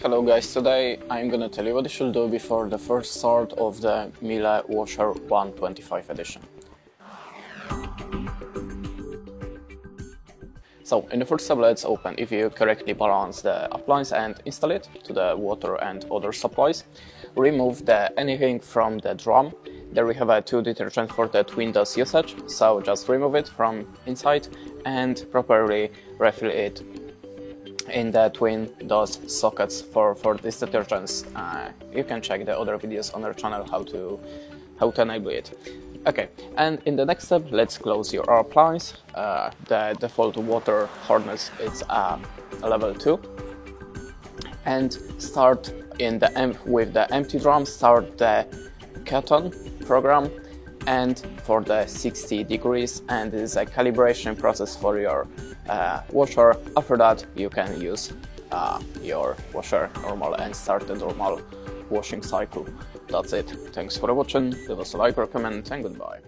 Hello guys, today I'm gonna tell you what you should do before the first start of the Miele Washer 125 edition. So, in the first step, let's open if you correctly balance the appliance and install it to the water and other supplies. Remove anything from the drum. There we have two detergents for the twin dose usage, so just remove it from inside and properly refill it in the twin dose sockets for these detergents. You can check the other videos on our channel how to enable it. Okay, and in the next step, let's close your appliance. The default water hardness is level 2, and start with the empty drum. Start the Keton program, and for the 60 degrees, and this is a calibration process for your washer. After that, you can use your washer normal and start the normal washing cycle. That's it. Thanks for watching. Leave us a like or comment, and goodbye.